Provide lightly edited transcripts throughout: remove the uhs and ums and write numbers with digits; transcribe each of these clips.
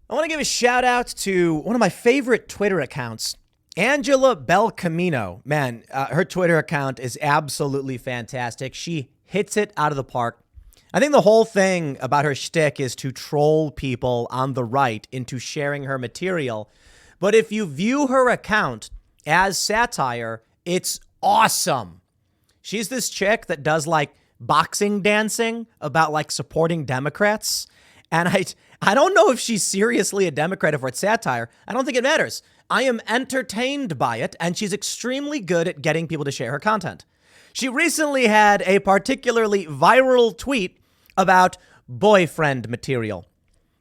I want to give a shout out to one of my favorite Twitter accounts, Angela Belcamino. Man, her Twitter account is absolutely fantastic. She hits it out of the park. I think the whole thing about her shtick is to troll people on the right into sharing her material. But if you view her account as satire, it's awesome. She's this chick that does like boxing dancing about like supporting Democrats. And I don't know if she's seriously a Democrat or if it's satire. I don't think it matters. I am entertained by it, and she's extremely good at getting people to share her content. She recently had a particularly viral tweet about boyfriend material.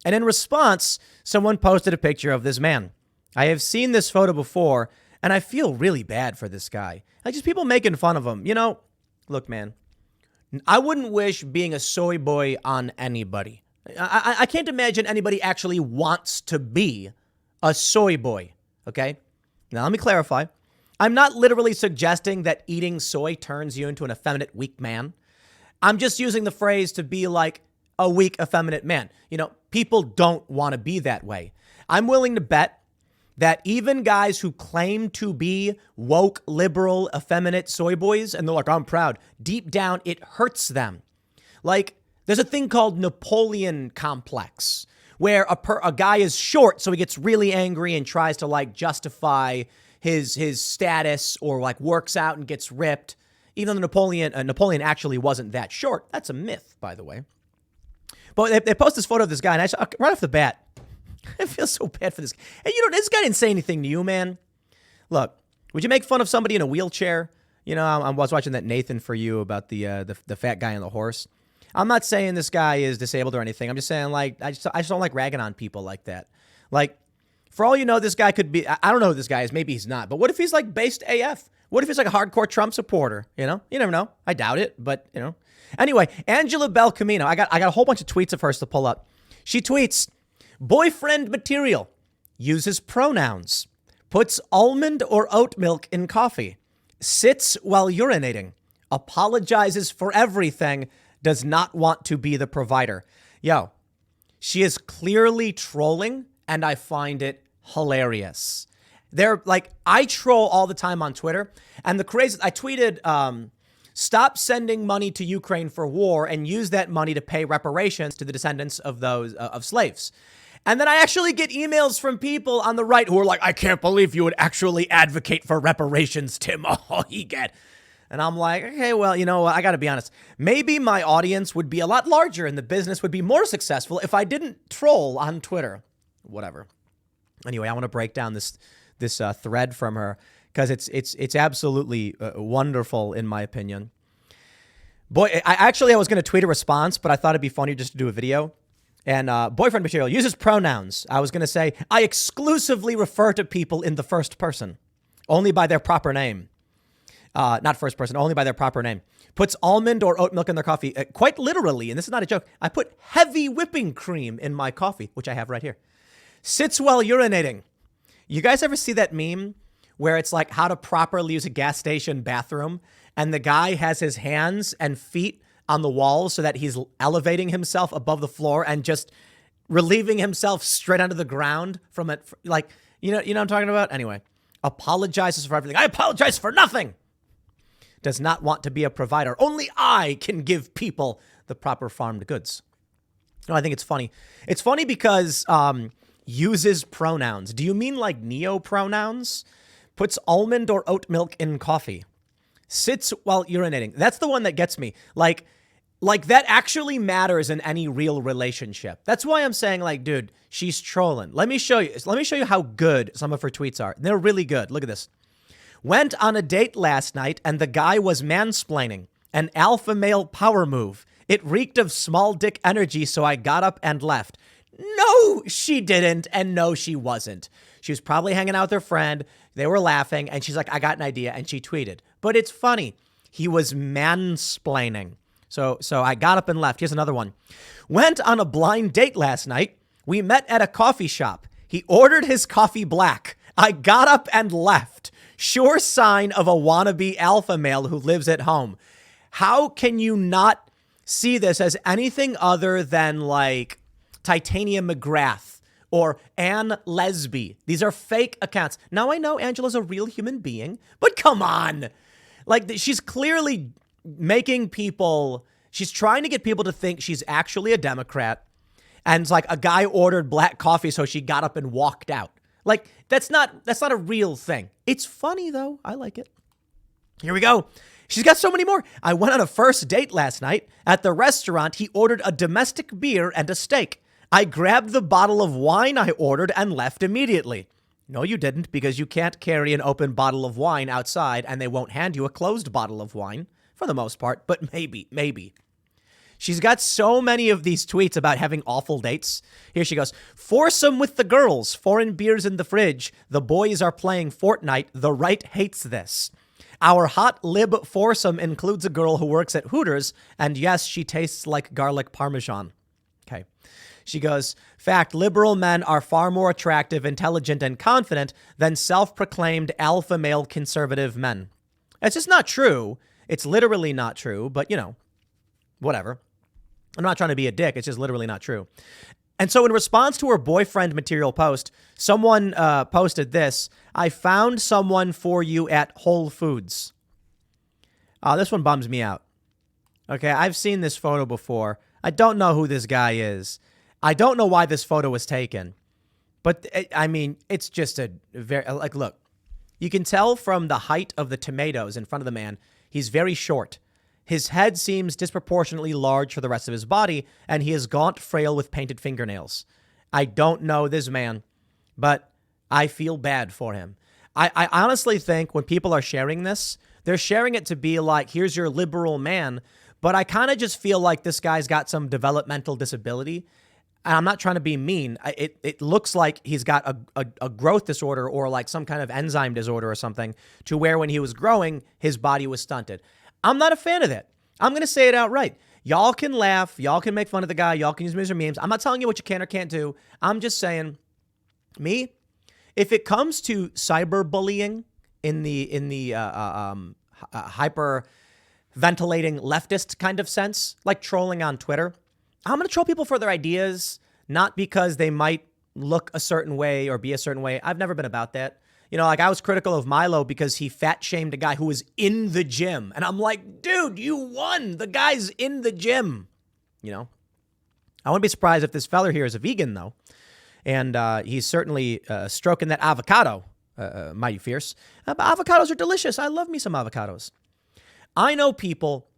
And in response, someone posted a picture of this man. I have seen this photo before, and I feel really bad for this guy. Like, just people making fun of him. You know, look, man, I wouldn't wish being a soy boy on anybody. I can't imagine anybody actually wants to be a soy boy, okay? Now, let me clarify. I'm not literally suggesting that eating soy turns you into an effeminate, weak man. I'm just using the phrase to be like a weak, effeminate man. You know, people don't want to be that way. I'm willing to bet that even guys who claim to be woke, liberal, effeminate soy boys, and they're like, I'm proud, deep down, it hurts them. Like, there's a thing called Napoleon complex, where a guy is short, so he gets really angry and tries to like justify his status, or like works out and gets ripped. Even though Napoleon actually wasn't that short. That's a myth, by the way. But they post this photo of this guy, and right off the bat, I feel so bad for this guy. And you know, this guy didn't say anything to you, man. Look, would you make fun of somebody in a wheelchair? You know, I was watching that Nathan For You about the fat guy on the horse. I'm not saying this guy is disabled or anything. I'm just saying, like, I just don't like ragging on people like that. Like, for all you know, this guy could be, I don't know who this guy is. Maybe he's not. But what if he's like based AF? What if he's like a hardcore Trump supporter? You know, you never know. I doubt it, but you know. Anyway, Angela Belcamino, I got a whole bunch of tweets of hers to pull up. She tweets, boyfriend material, uses pronouns, puts almond or oat milk in coffee, sits while urinating, apologizes for everything, does not want to be the provider. Yo, she is clearly trolling, and I find it hilarious. They're like, I troll all the time on Twitter, and the crazy, I tweeted, stop sending money to Ukraine for war and use that money to pay reparations to the descendants of those of slaves. And then I actually get emails from people on the right who are like, I can't believe you would actually advocate for reparations, Tim. Oh, egad. And I'm like, okay, well, you know what? I got to be honest. Maybe my audience would be a lot larger and the business would be more successful if I didn't troll on Twitter. Whatever. Anyway, I want to break down this thread from her because it's absolutely wonderful in my opinion. Boy, I was going to tweet a response, but I thought it'd be funny just to do a video. And boyfriend material uses pronouns. I was going to say, I exclusively refer to people in the first person, only by their proper name. Not first person, only by their proper name. Puts almond or oat milk in their coffee. Quite literally, and this is not a joke, I put heavy whipping cream in my coffee, which I have right here. Sits while urinating. You guys ever see that meme where it's like how to properly use a gas station bathroom, and the guy has his hands and feet on the walls so that he's elevating himself above the floor and just relieving himself straight onto the ground from it? Like, you know what I'm talking about? Anyway, apologizes for everything. I apologize for nothing. Does not want to be a provider. Only I can give people the proper farmed goods. No, I think it's funny. It's funny because uses pronouns. Do you mean like neo-pronouns? Puts almond or oat milk in coffee. Sits while urinating. That's the one that gets me. Like that actually matters in any real relationship. That's why I'm saying, like, dude, she's trolling. Let me show you how good some of her tweets are. They're really good. Look at this. Went on a date last night and the guy was mansplaining. An alpha male power move. It reeked of small dick energy, so I got up and left. No, she didn't. And no, she wasn't. She was probably hanging out with her friend. They were laughing and she's like, I got an idea. And she tweeted. But it's funny. He was mansplaining. So I got up and left. Here's another one. Went on a blind date last night. We met at a coffee shop. He ordered his coffee black. I got up and left. Sure sign of a wannabe alpha male who lives at home. How can you not see this as anything other than like Titania McGrath or Ann Lesby. These are fake accounts. Now, I know Angela's a real human being, but come on. Like, she's clearly making people, she's trying to get people to think she's actually a Democrat. And it's like a guy ordered black coffee, so she got up and walked out. Like, that's not a real thing. It's funny, though. I like it. Here we go. She's got so many more. I went on a first date last night. At the restaurant, he ordered a domestic beer and a steak. I grabbed the bottle of wine I ordered and left immediately. No, you didn't, because you can't carry an open bottle of wine outside, and they won't hand you a closed bottle of wine, for the most part, but maybe. She's got so many of these tweets about having awful dates. Here she goes. Foursome with the girls. Foreign beers in the fridge. The boys are playing Fortnite. The right hates this. Our hot lib foursome includes a girl who works at Hooters. And yes, she tastes like garlic parmesan. Okay. She goes, fact, liberal men are far more attractive, intelligent, and confident than self-proclaimed alpha male conservative men. It's just not true. It's literally not true, but whatever. I'm not trying to be a dick. It's just literally not true. And so in response to her boyfriend material post, someone posted this. I found someone for you at Whole Foods. This one bums me out. Okay, I've seen this photo before. I don't know who this guy is. I don't know why this photo was taken. But, it's just a very, look. You can tell from the height of the tomatoes in front of the man, he's very short. His head seems disproportionately large for the rest of his body, and he is gaunt, frail, with painted fingernails. I don't know this man, but I feel bad for him. I honestly think when people are sharing this, they're sharing it to be like, here's your liberal man, but I kind of just feel like this guy's got some developmental disability, and I'm not trying to be mean. It looks like he's got a growth disorder or like some kind of enzyme disorder or something, to where when he was growing, his body was stunted. I'm not a fan of that. I'm going to say it outright. Y'all can laugh. Y'all can make fun of the guy. Y'all can use Mr. Memes. I'm not telling you what you can or can't do. I'm just saying, if it comes to cyberbullying in the hyper ventilating leftist kind of sense, like trolling on Twitter, I'm going to troll people for their ideas, not because they might look a certain way or be a certain way. I've never been about that. I was critical of Milo because he fat shamed a guy who was in the gym. And I'm like, dude, you won. The guy's in the gym. I wouldn't be surprised if this fella here is a vegan, though. And he's certainly stroking that avocado, mighty fierce. But avocados are delicious. I love me some avocados. I know people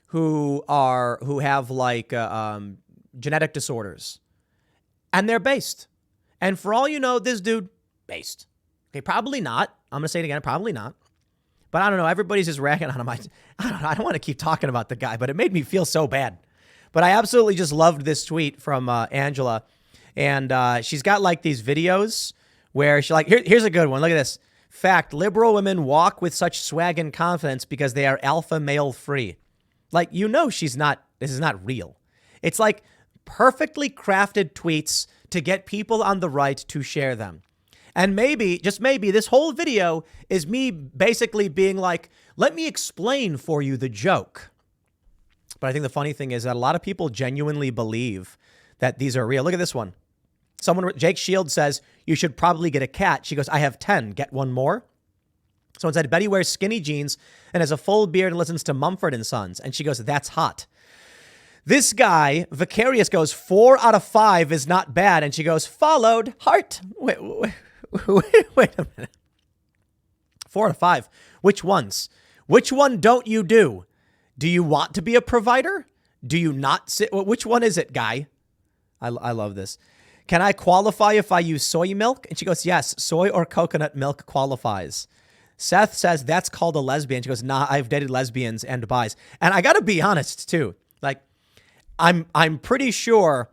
who have like genetic disorders, and they're based. And for all you know, this dude, based. Okay, probably not. I'm going to say it again, probably not. But I don't know. Everybody's just ragging on him. I don't want to keep talking about the guy, but it made me feel so bad. But I absolutely just loved this tweet from Angela. And she's got like these videos where she's like, here's a good one. Look at this. Fact, liberal women walk with such swag and confidence because they are alpha male free. Like, this is not real. It's like perfectly crafted tweets to get people on the right to share them. And maybe, just maybe, this whole video is me basically being like, let me explain for you the joke. But I think the funny thing is that a lot of people genuinely believe that these are real. Look at this one. Jake Shield says, you should probably get a cat. She goes, I have 10. Get one more? Someone said, Betty wears skinny jeans and has a full beard and listens to Mumford & Sons. And she goes, that's hot. This guy, Vicarious, goes, 4 out of 5 is not bad. And she goes, followed, heart. Wait a minute. 4 out of 5. Which ones? Which one don't you do? Do you want to be a provider? Do you not sit? Which one is it, guy? I love this. Can I qualify if I use soy milk? And she goes, yes, soy or coconut milk qualifies. Seth says that's called a lesbian. She goes, nah, I've dated lesbians and bis. And I got to be honest, too. Like, I'm pretty sure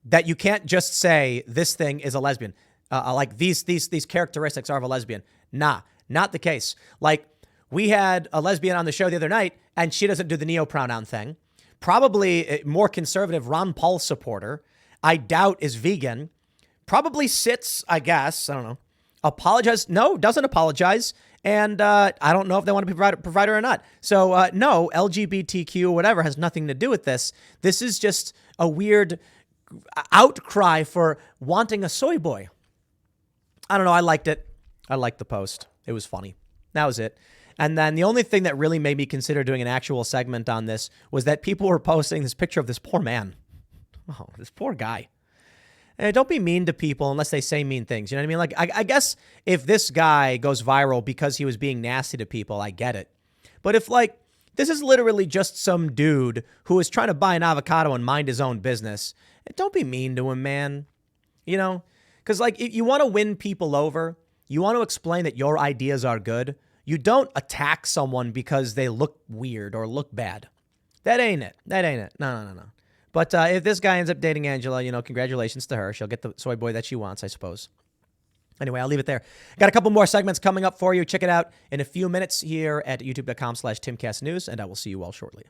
that you can't just say this thing is a lesbian. Like these characteristics are of a lesbian. Nah, not the case. Like, we had a lesbian on the show the other night, and she doesn't do the neo-pronoun thing. Probably a more conservative Ron Paul supporter. I doubt is vegan. Probably sits, I guess. I don't know. Apologize. No, doesn't apologize. And I don't know if they want to be a provider or not. So no, LGBTQ or whatever has nothing to do with this. This is just a weird outcry for wanting a soy boy. I don't know. I liked it. I liked the post. It was funny. That was it. And then the only thing that really made me consider doing an actual segment on this was that people were posting this picture of this poor man. Oh, this poor guy. And don't be mean to people unless they say mean things. You know what I mean? Like, I guess if this guy goes viral because he was being nasty to people, I get it. But if, like, this is literally just some dude who is trying to buy an avocado and mind his own business, don't be mean to him, man. You know? Because, like, if you want to win people over, you want to explain that your ideas are good, you don't attack someone because they look weird or look bad. That ain't it. That ain't it. No. But if this guy ends up dating Angela, you know, congratulations to her. She'll get the soy boy that she wants, I suppose. Anyway, I'll leave it there. Got a couple more segments coming up for you. Check it out in a few minutes here at youtube.com/TimCastNews, and I will see you all shortly.